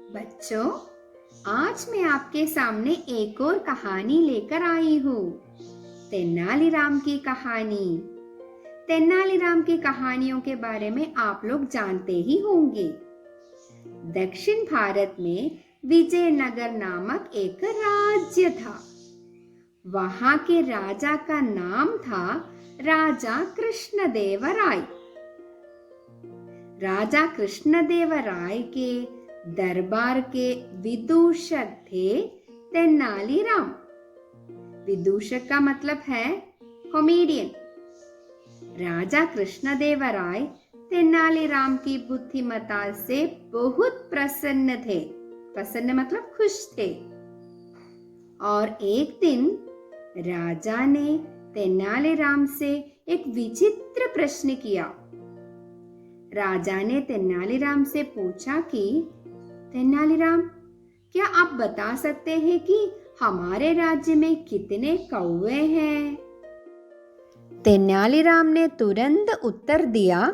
बच्चों, आज मैं आपके सामने एक और कहानी लेकर आई हूँ। तेनालीराम की कहानी। तेनालीराम की कहानियों के बारे में आप लोग जानते ही होंगे। दक्षिण भारत में विजयनगर नामक एक राज्य था। वहां के राजा का नाम था राजा कृष्णदेवराय। राजा कृष्णदेवराय के दरबार के विदूषक थे तेनालीराम। विदूषक का मतलब है कॉमेडियन। राजा कृष्णदेवराय तेनालीराम की बुद्धिमत्ता से बहुत प्रसन्न थे। प्रसन्न मतलब खुश थे। और एक दिन राजा ने तेनालीराम से एक विचित्र प्रश्न किया। राजा ने तेनालीराम से पूछा कि तेनालीराम, क्या आप बता सकते हैं कि हमारे राज्य में कितने कौवे हैं? तेनालीराम ने तुरंत उत्तर दिया,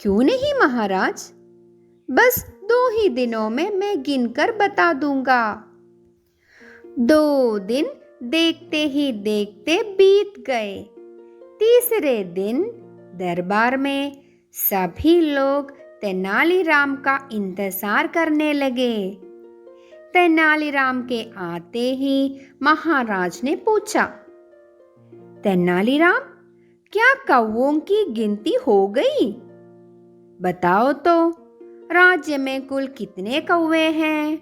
क्यों नहीं महाराज, बस 2 ही दिनों में मैं गिनकर बता दूंगा। 2 दिन देखते ही देखते बीत गए। तीसरे दिन दरबार में सभी लोग तेनालीराम का इंतजार करने लगे। तेनालीराम के आते ही महाराज ने पूछा, तेनालीराम, क्या कौवों की गिनती हो गई? बताओ तो, राज्य में कुल कितने कौवे हैं?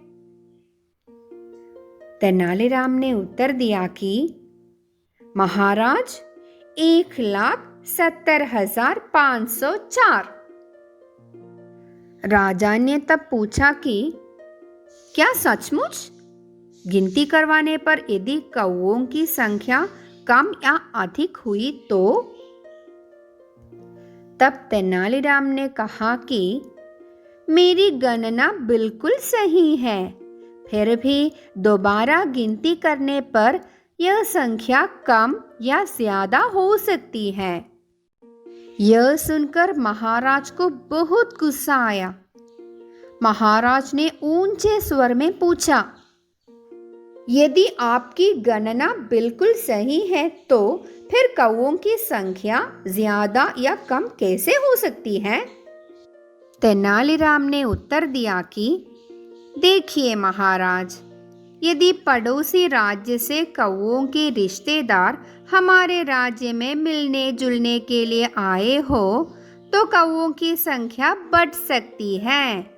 तेनालीराम ने उत्तर दिया कि महाराज 1,70,504। राजा ने तब पूछा कि क्या सचमुच? गिनती करवाने पर यदि कौवों की संख्या कम या अधिक हुई तो? तब तेनालीराम ने कहा कि मेरी गणना बिल्कुल सही है, फिर भी दोबारा गिनती करने पर यह संख्या कम या ज्यादा हो सकती है। यह सुनकर महाराज को बहुत गुस्सा आया। महाराज ने ऊंचे स्वर में पूछा, यदि आपकी गणना बिल्कुल सही है तो फिर कौवों की संख्या ज्यादा या कम कैसे हो सकती है? तेनालीराम ने उत्तर दिया कि देखिए महाराज, यदि पड़ोसी राज्य से कौवों के रिश्तेदार हमारे राज्य में मिलने जुलने के लिए आए हो तो कौवों की संख्या बढ़ सकती है।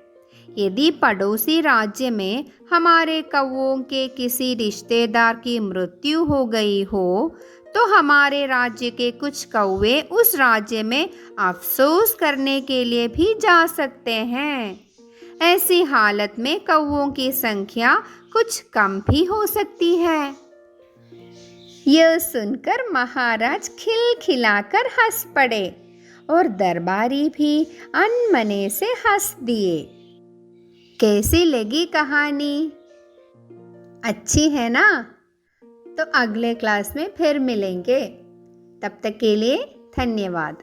यदि पड़ोसी राज्य में हमारे कौवों के किसी रिश्तेदार की मृत्यु हो गई हो तो हमारे राज्य के कुछ कौवे उस राज्य में अफसोस करने के लिए भी जा सकते हैं। ऐसी हालत में कौवों की संख्या कुछ कम भी हो सकती है। यह सुनकर महाराज खिलखिलाकर हंस पड़े और दरबारी भी अनमने से हंस दिए। कैसी लगी कहानी? अच्छी है ना? तो अगले क्लास में फिर मिलेंगे। तब तक के लिए धन्यवाद।